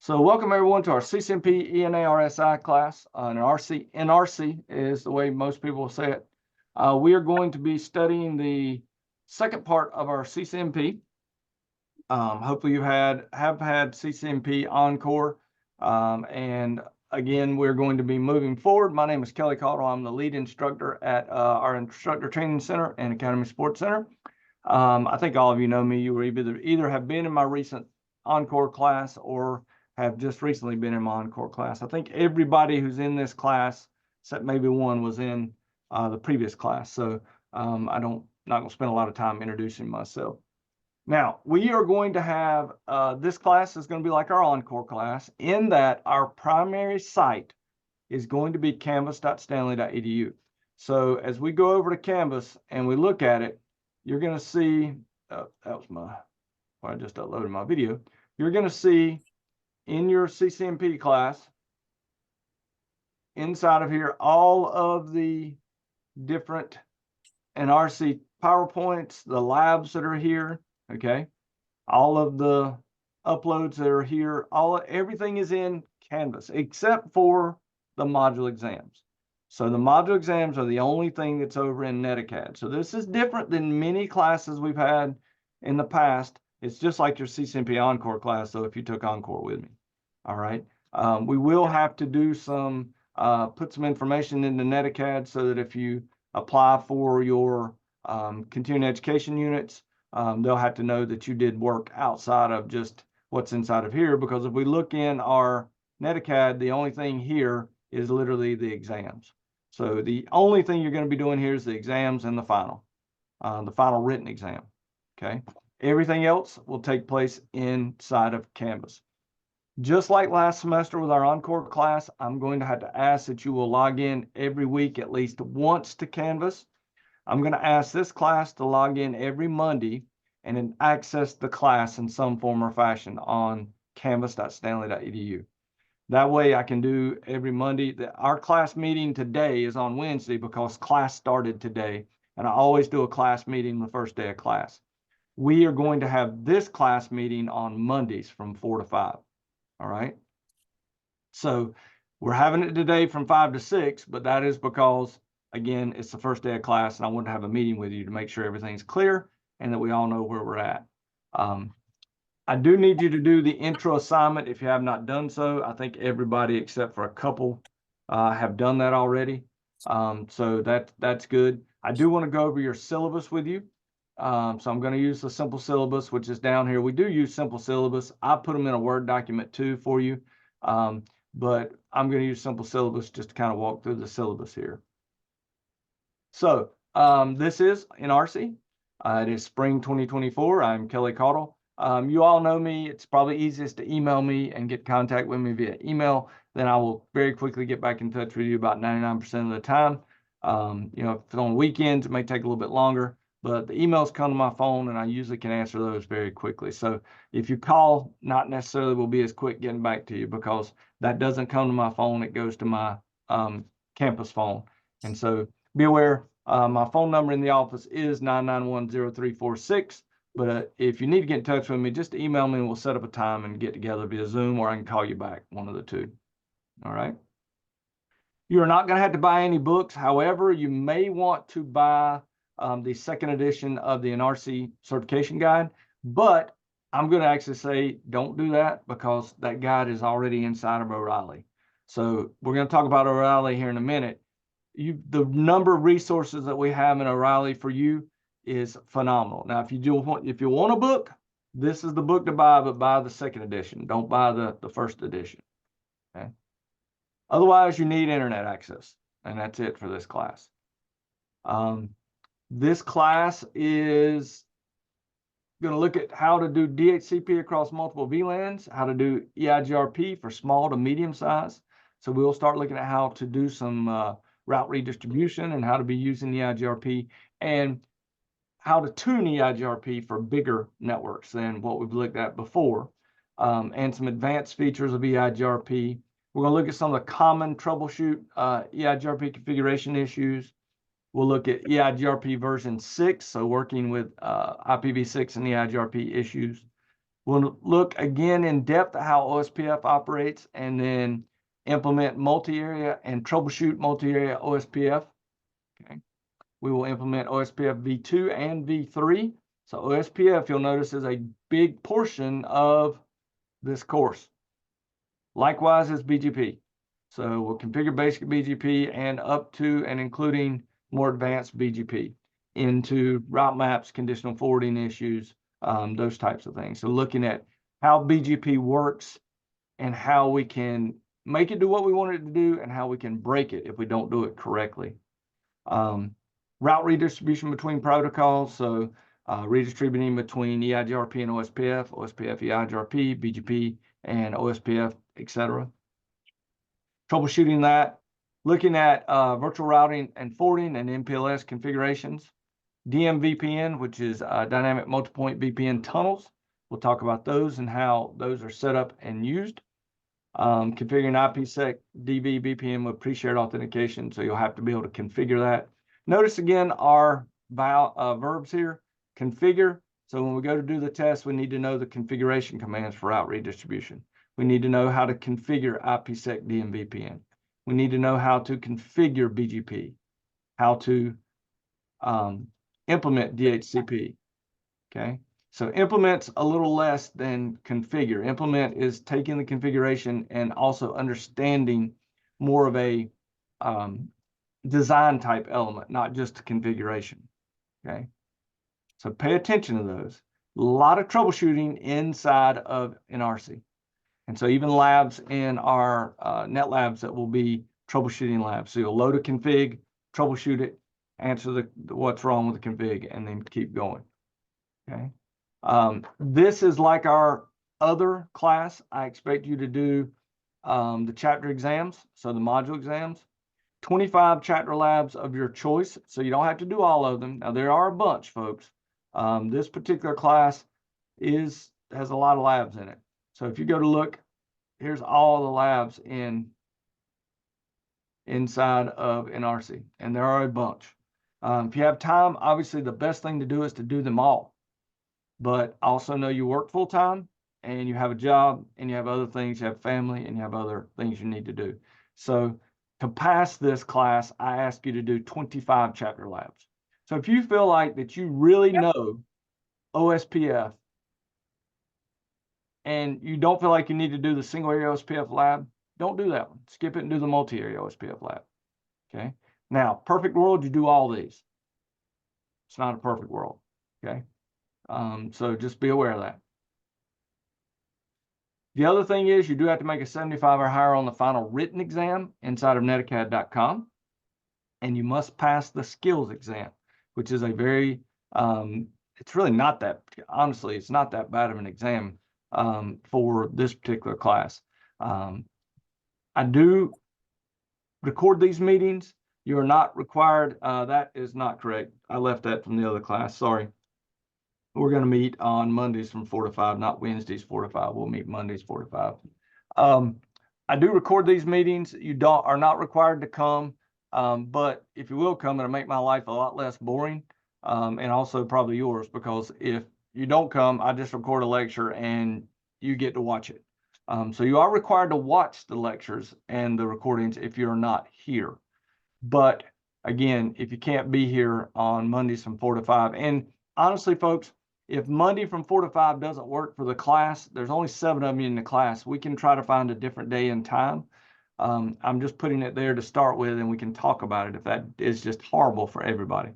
So welcome everyone to our CCNP Enarsi class. Enarsi is the way most people say it. We are going to be studying the second part of our CCNP. Hopefully you have had CCNP Encore. And again, we're going to be moving forward. My name is Kelly Cottle. I'm the lead instructor at our Instructor Training Center and Academy Sports Center. I think all of you know me. You were either have been in my recent Encore class or have just recently been in my Encore class. I think everybody who's in this class, except maybe one, was in the previous class. So not going to spend a lot of time introducing myself. Now, we are going to have, this class is going to be like our Encore class in that our primary site is going to be canvas.stanley.edu. So as we go over to Canvas and we look at it, you're going to see, that was I just uploaded my video. You're going to see in your CCNP class, inside of here, all of the different Enarsi PowerPoints, the labs that are here, okay? All of the uploads that are here, everything is in Canvas except for the module exams. So the module exams are the only thing that's over in NetAcad. So this is different than many classes we've had in the past. It's just like your CCNP Encore class, so if you took Encore with me. All right. We will have to do some, put some information into NetAcad so that if you apply for your continuing education units, they'll have to know that you did work outside of just what's inside of here. Because if we look in our NetAcad, the only thing here is literally the exams. So the only thing you're going to be doing here is the exams and the final written exam. Okay. Everything else will take place inside of Canvas. Just like last semester with our Encore class, I'm going to have to ask that you will log in every week at least once to Canvas. I'm going to ask this class to log in every Monday and then access the class in some form or fashion on canvas.stanley.edu. That way I can do every Monday. Our class meeting today is on Wednesday because class started today, and I always do a class meeting the first day of class. We are going to have this class meeting on Mondays from 4 to 5. All right. So we're having it today from 5 to 6, but that is because, again, it's the first day of class and I want to have a meeting with you to make sure everything's clear and that we all know where we're at. I do need you to do the intro assignment if you have not done so. I think everybody except for a couple have done that already. So that's good. I do want to go over your syllabus with you. So I'm going to use the simple syllabus, which is down here. We do use simple syllabus. I put them in a Word document too for you. But I'm going to use simple syllabus just to kind of walk through the syllabus here. So this is Enarsi. It is spring 2024. I'm Kelly Cottle. You all know me. It's probably easiest to email me and get contact with me via email. Then I will very quickly get back in touch with you about 99% of the time. You know, if it's on weekends, it may take a little bit longer. But the emails come to my phone and I usually can answer those very quickly. So if you call, not necessarily will be as quick getting back to you because that doesn't come to my phone. It goes to my campus phone. And so be aware, my phone number in the office is 991-0346. But if you need to get in touch with me, just email me and we'll set up a time and get together via Zoom, or I can call you back, one of the two. All right. You're not going to have to buy any books. However, you may want to buy the second edition of the Enarsi certification guide, but I'm going to actually say don't do that because that guide is already inside of O'Reilly. So we're going to talk about O'Reilly here in a minute. The number of resources that we have in O'Reilly for you is phenomenal. Now, if you want a book, this is the book to buy, but buy the second edition. Don't buy the first edition. Okay. Otherwise, you need internet access, and that's it for this class. This class is going to look at how to do DHCP across multiple VLANs, how to do EIGRP for small to medium size. So we'll start looking at how to do some route redistribution and how to be using EIGRP and how to tune EIGRP for bigger networks than what we've looked at before, and some advanced features of EIGRP. We're going to look at some of the common troubleshoot EIGRP configuration issues. We'll look at EIGRP version 6, so working with IPv6 and EIGRP issues. We'll look again in depth at how OSPF operates and then implement multi-area and troubleshoot multi-area OSPF. Okay. We will implement OSPF V2 and V3. So OSPF, you'll notice, is a big portion of this course. Likewise as BGP. So we'll configure basic BGP and up to and including more advanced BGP into route maps, conditional forwarding issues, those types of things. So looking at how BGP works and how we can make it do what we want it to do and how we can break it if we don't do it correctly. Route redistribution between protocols. So redistributing between EIGRP and OSPF, OSPF, EIGRP, BGP, and OSPF, etc. Troubleshooting that, looking at virtual routing and forwarding and MPLS configurations, DMVPN, which is dynamic multipoint VPN tunnels. We'll talk about those and how those are set up and used. Configuring IPsec DV VPN with pre-shared authentication, so you'll have to be able to configure that. Notice again our verbs here, configure. So when we go to do the test, we need to know the configuration commands for route redistribution. We need to know how to configure IPsec DMVPN. We need to know how to configure BGP, how to implement DHCP, okay? So implement's a little less than configure. Implement is taking the configuration and also understanding more of a design type element, not just a configuration, okay? So pay attention to those. A lot of troubleshooting inside of Enarsi. And so even labs in our net labs that will be troubleshooting labs. So you'll load a config, troubleshoot it, answer what's wrong with the config, and then keep going, okay? This is like our other class. I expect you to do the chapter exams, so the module exams, 25 chapter labs of your choice. So you don't have to do all of them. Now there are a bunch, folks. This particular class has a lot of labs in it. So if you go to look, here's all the labs inside of Enarsi, and there are a bunch. If you have time, obviously the best thing to do is to do them all. But also know you work full time and you have a job and you have other things, you have family and you have other things you need to do. So to pass this class, I ask you to do 25 chapter labs. So if you feel like that you really know OSPF and you don't feel like you need to do the single area OSPF lab, don't do that one. Skip it and do the multi-area OSPF lab, okay? Now, perfect world, you do all these. It's not a perfect world, okay? So just be aware of that. The other thing is you do have to make a 75 or higher on the final written exam inside of netacad.com. And you must pass the skills exam, which is a very, it's really not that, honestly, it's not that bad of an exam for this particular class. I do record these meetings. You are not required. That is not correct. I left that from the other class. Sorry. We're going to meet on Mondays from 4 to 5, not Wednesdays 4 to 5. We'll meet Mondays 4 to 5. I do record these meetings. You are not required to come, but if you will come, it'll make my life a lot less boring, and also probably yours, because if you don't come, I just record a lecture and you get to watch it. So you are required to watch the lectures and the recordings if you're not here. But again, if you can't be here on Mondays from 4 to 5, and honestly, folks, if Monday from 4 to 5 doesn't work for the class, there's only 7 of you in the class. We can try to find a different day and time. I'm just putting it there to start with, and we can talk about it if that is just horrible for everybody.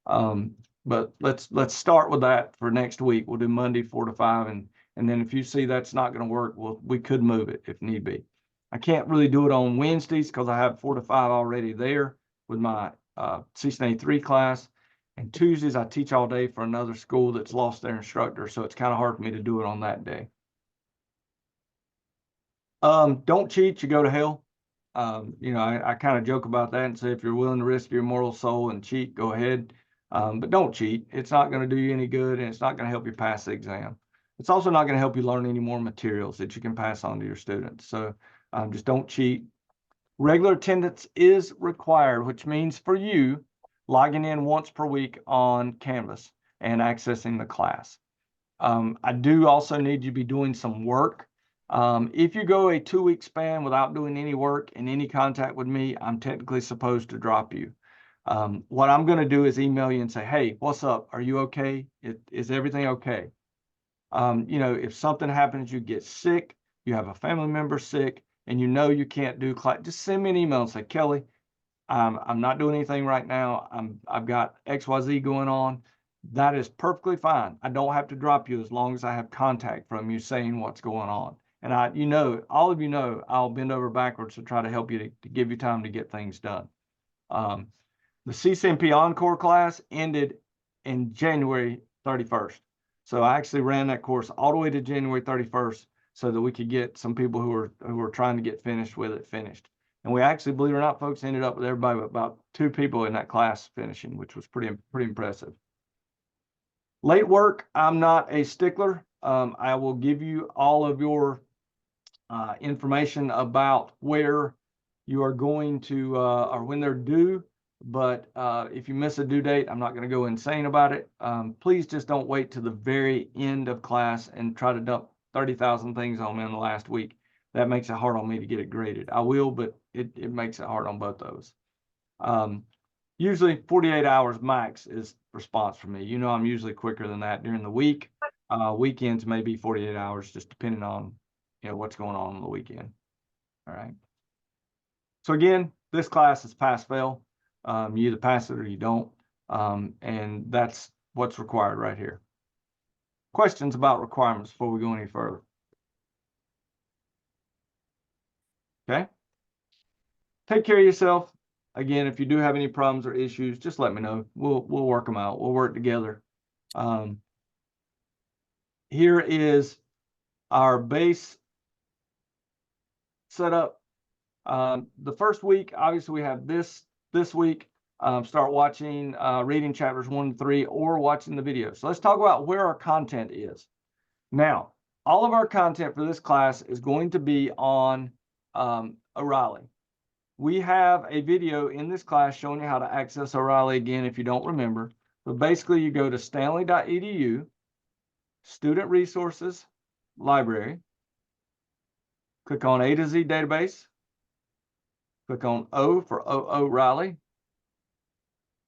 But let's start with that for next week. We'll do Monday 4 to 5, and then if you see that's not going to work, we could move it if need be. I can't really do it on Wednesdays because I have 4 to 5 already there with my CCNA 3 class. And Tuesdays, I teach all day for another school that's lost their instructor, so it's kind of hard for me to do it on that day. Don't cheat, you go to hell. You know, I kind of joke about that and say if you're willing to risk your immortal soul and cheat, go ahead. But don't cheat. It's not going to do you any good, and it's not going to help you pass the exam. It's also not going to help you learn any more materials that you can pass on to your students. So just don't cheat. Regular attendance is required, which means for you, logging in once per week on Canvas and accessing the class. I do also need you to be doing some work. If you go a 2-week span without doing any work and any contact with me, I'm technically supposed to drop you. What I'm going to do is email you and say, hey, what's up? Are you okay? Is everything okay? You know, if something happens, you get sick, you have a family member sick, and you know you can't do class, just send me an email and say, Kelly, I'm not doing anything right now. I've got XYZ going on. That is perfectly fine. I don't have to drop you as long as I have contact from you saying what's going on. And you know, all of you know, I'll bend over backwards to try to help you to give you time to get things done. The CCNP Encore class ended in January 31st. So I actually ran that course all the way to January 31st so that we could get some people who were trying to get finished with it finished. And we actually, believe it or not, folks, ended up with everybody but about 2 people in that class finishing, which was pretty impressive. Late work, I'm not a stickler. I will give you all of your information about where you are going to or when they're due. But if you miss a due date, I'm not going to go insane about it. Please just don't wait to the very end of class and try to dump 30,000 things on me in the last week. That makes it hard on me to get it graded. I will, but it makes it hard on both those. Usually 48 hours max is response for me. You know, I'm usually quicker than that during the week. Weekends may be 48 hours, just depending on, you know, what's going on the weekend. All right. So again, this class is pass-fail. You either pass it or you don't. And that's what's required right here. Questions about requirements before we go any further? Okay. Take care of yourself. Again, if you do have any problems or issues, just let me know. We'll work them out. We'll work together. Here is our base setup. The first week, obviously, we have this week. Start watching, reading chapters 1 to 3, or watching the video. So let's talk about where our content is. Now, all of our content for this class is going to be on O'Reilly. We have a video in this class showing you how to access O'Reilly again if you don't remember. But basically, you go to stanley.edu, Student Resources, Library, click on A to Z Database, click on O for O'Reilly,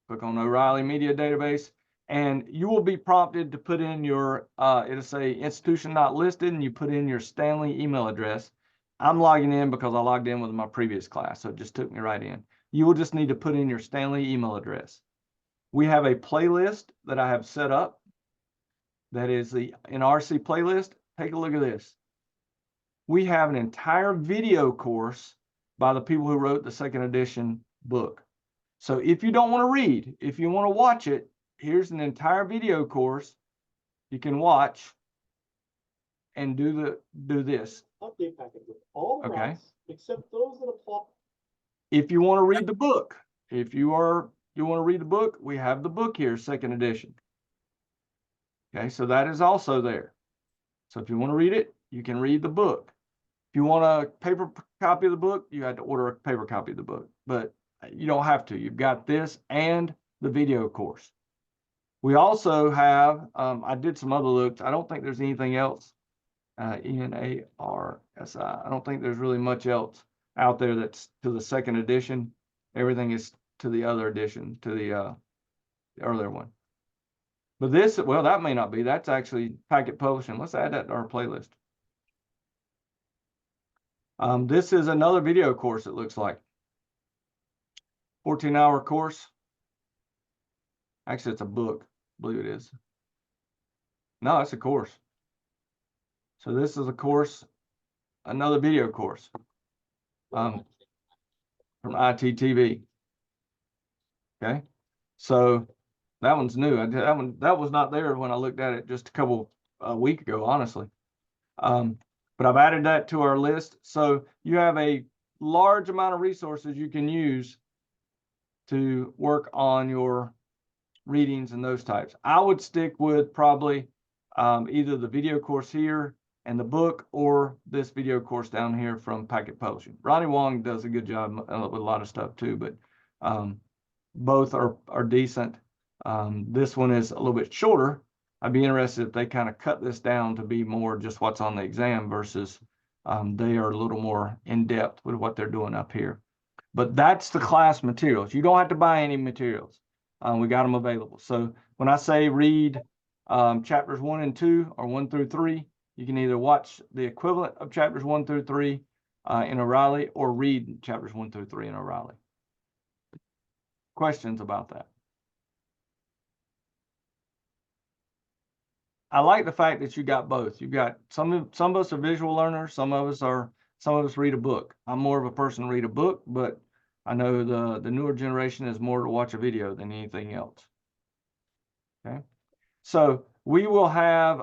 click on O'Reilly Media Database, and you will be prompted to put in your, it'll say institution not listed, and you put in your Stanley email address. I'm logging in because I logged in with my previous class, so it just took me right in. You will just need to put in your Stanley email address. We have a playlist that I have set up. That is the Enarsi playlist. Take a look at this. We have an entire video course by the people who wrote the 2nd edition book. So if you don't want to read, if you want to watch it, here's an entire video course you can watch and do this. Update packet with all the maps, except those that apply. If you want to read the book, if you want to read the book, we have the book here, 2nd edition. Okay, so that is also there. So if you want to read it, you can read the book. If you want a paper copy of the book, you had to order a paper copy of the book, but you don't have to. You've got this and the video course. We also have, I did some other looks. I don't think there's anything else. Enarsi. I don't think there's really much else out there that's to the 2nd edition. Everything is to the other edition, to the earlier one. But this, well, that may not be. That's actually Packet Publishing. Let's add that to our playlist. This is another video course, it looks like. 14-hour course. Actually, it's a book. I believe it is. No, it's a course. So this is a course, another video course from ITTV. Okay, so that one's new. That was not there when I looked at it just a week ago, honestly. But I've added that to our list. So you have a large amount of resources you can use to work on your readings and those types. I would stick with probably either the video course here and the book, or this video course down here from Packet Publishing. Ronnie Wong does a good job with a lot of stuff too, but both are decent. This one is a little bit shorter, I'd be interested if they kind of cut this down to be more just what's on the exam versus they are a little more in depth with what they're doing up here. But that's the class materials. You don't have to buy any materials. We got them available. So when I say read chapters 1 and 2 or 1 through 3, you can either watch the equivalent of chapters 1 through 3 in O'Reilly or read chapters 1 through 3 in O'Reilly. Questions about that? I like the fact that you got both. You've got some of us are visual learners, some of us read a book. I'm more of a person to read a book, but I know the newer generation is more to watch a video than anything else. Okay, so we will have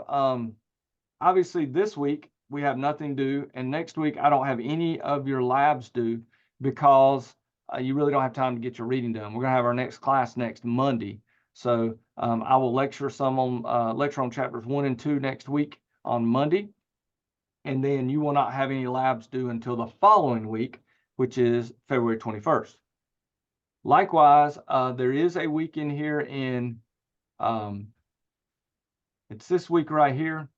obviously this week we have nothing due, and next week I don't have any of your labs due because you really don't have time to get your reading done. We're gonna have our next class next Monday. So I will lecture on chapters 1 and 2 next week on Monday. And then you will not have any labs due until the following week, which is February 21st. Likewise, there is a week in here in, it's this week right here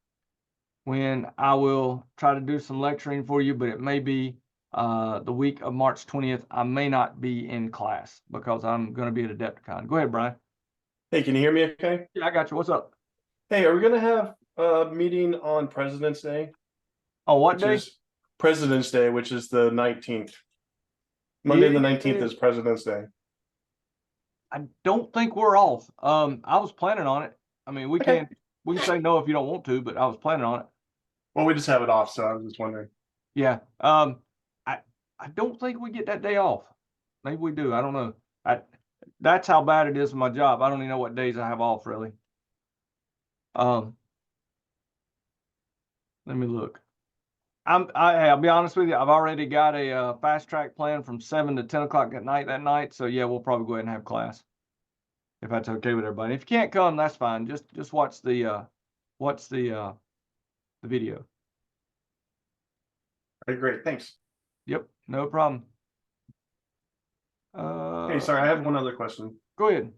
when I will try to do some lecturing for you, but it may be the week of March 20th. I may not be in class because I'm going to be at Adepticon. Go ahead, Brian. Hey, can you hear me okay? Yeah, I got you. What's up? Hey, are we gonna have a meeting on President's Day? On what Which day? is President's Day, which is the 19th. Monday the 19th is President's Day. I don't think we're off. I was planning on it. I mean, we can say no if you don't want to, but I was planning on it. Well, we just have it off, so I was just wondering. Yeah. I don't think we get that day off. Maybe we do. I don't know. That's how bad it is in my job. I don't even know what days I have off really. Let me look. I'll be honest with you. I've already got a fast track plan from 7 to 10 o'clock at night that night. So yeah, we'll probably go ahead and have class if that's okay with everybody. If you can't come, that's fine. Just watch the video. All right, great. Thanks. Yep, no problem. Hey, sorry, I have one other question. Go ahead.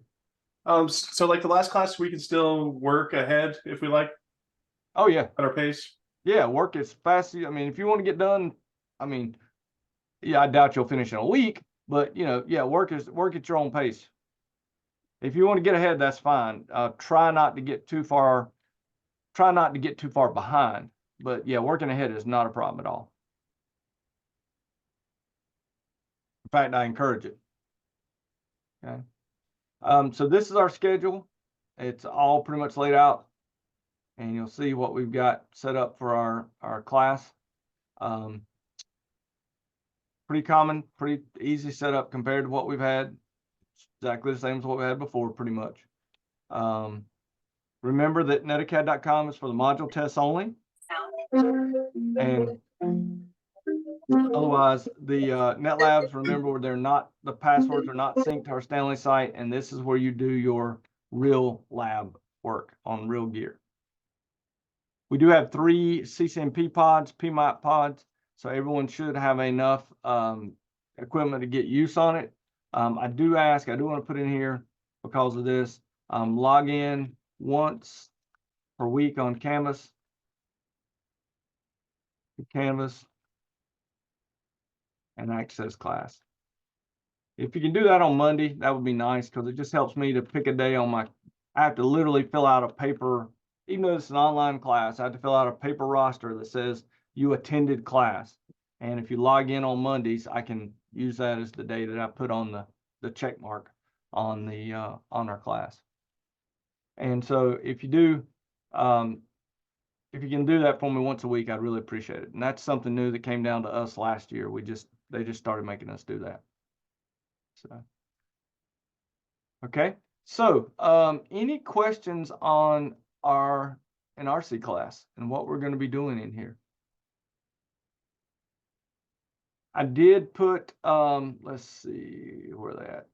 So like the last class, we can still work ahead if we like Oh yeah. at our pace. Yeah, work as fast as I mean, if you want to get done, I mean, yeah, I doubt you'll finish in a week, but you know, yeah, work at your own pace. If you want to get ahead, that's fine. Try not to get too far behind. But yeah, working ahead is not a problem at all. In fact, I encourage it. Okay. So this is our schedule. It's all pretty much laid out, and you'll see what we've got set up for our class. Pretty common, pretty easy setup compared to what we've had. It's exactly the same as what we had before, pretty much. Remember that netacad.com is for the module tests only. And otherwise, the NetLabs, remember, the passwords are not synced to our Stanley site, and this is where you do your real lab work on real gear. We do have 3 CCNP pods, PMOP pods, so everyone should have enough equipment to get use on it. I do want to put in here because of this, log in once per week on Canvas. And access class. If you can do that on Monday, that would be nice because it just helps me to pick a day on I have to literally fill out a paper, even though it's an online class, I have to fill out a paper roster that says you attended class. And if you log in on Mondays, I can use that as the day that I put on the check mark on on our class. And so if you do, if you can do that for me once a week, I'd really appreciate it. And that's something new that came down to us last year. They just started making us do that. So, okay. So, any questions on our Enarsi class and what we're going to be doing in here? I did put, let's see where they at.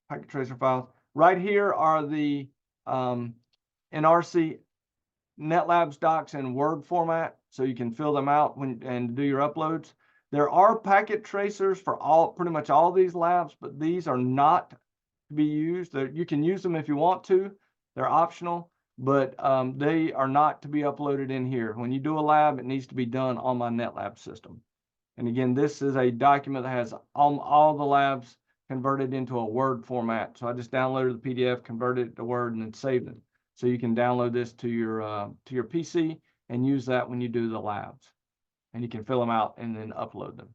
Packet tracer files. Right here are the Enarsi NetLabs docs in Word format, so you can fill them out and do your uploads. There are packet tracers for pretty much all these labs, but these are not to be used. You can use them if you want to. They're optional, but they are not to be uploaded in here. When you do a lab, it needs to be done on my NetLab system. And again, this is a document that has all the labs converted into a Word format. So I just downloaded the PDF, converted it to Word, and then saved it. So you can download this to your PC and use that when you do the labs. And you can fill them out and then upload them.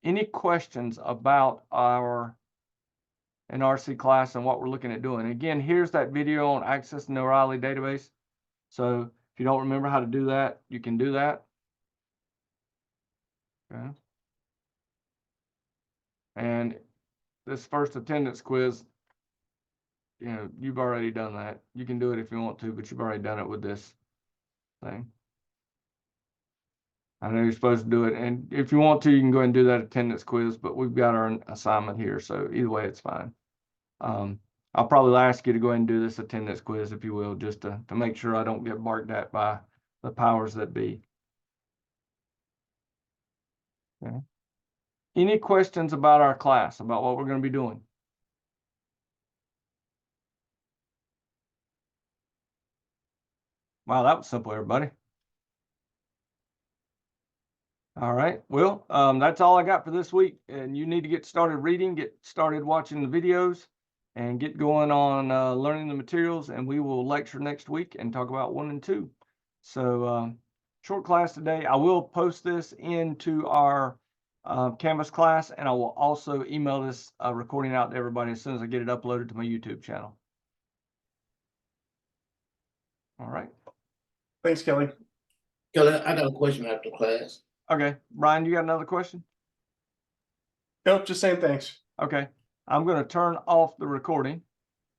Any questions about our Enarsi class and what we're looking at doing? Again, here's that video on accessing the O'Reilly database. So if you don't remember how to do that, you can do that. Okay. And this first attendance quiz, you know, you've already done that. You can do it if you want to, but you've already done it with this thing. I know you're supposed to do it, and if you want to, you can go ahead and do that attendance quiz, but we've got our assignment here, so either way, it's fine. I'll probably ask you to go ahead and do this attendance quiz, if you will, just to make sure I don't get barked at by the powers that be. Okay. Any questions about our class, about what we're going to be doing? Wow, that was simple, everybody. All right, well, that's all I got for this week, and you need to get started reading, get started watching the videos, and get going on learning the materials, and we will lecture next week and talk about 1 and 2. So short class today. I will post this into our Canvas class, and I will also email this recording out to everybody as soon as I get it uploaded to my YouTube channel. All right. Thanks, Kelly. Kelly, I got a question after class. Okay, Brian, you got another question? Nope, just saying thanks. Okay, I'm going to turn off the recording.